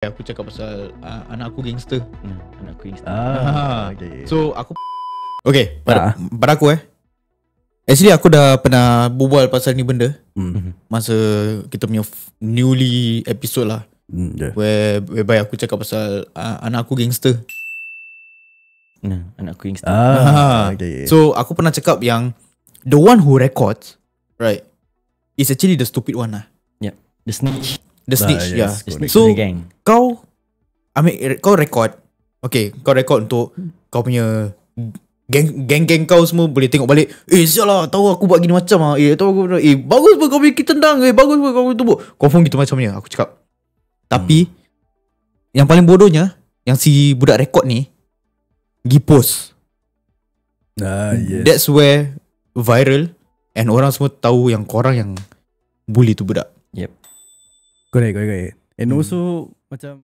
Aku cakap pasal anak aku gangster. Anak aku gangster. Okay. So aku pada aku actually aku dah pernah berbual pasal ni benda masa kita punya newly episode lah, whereby aku cakap pasal anak aku gangster. Anak aku gangster. Okay. So aku pernah cakap yang the one who records, right, is actually the stupid one lah. Yep. The snitch. The snitch, yes, yeah. The snitch So in the gang. kau record, okay, kau record untuk kau punya geng kau semua boleh tengok balik. Sial lah, tahu aku buat gini macam lah. Tahu aku bagus pun kau punya kita tendang. Bagus pun kau tumbuk. Confirm gitu macamnya aku cakap. Tapi yang paling bodohnya, yang si budak record ni pergi post. Yes. That's where viral and orang semua tahu yang korang yang bully tu budak. Yep. Correct. And also macam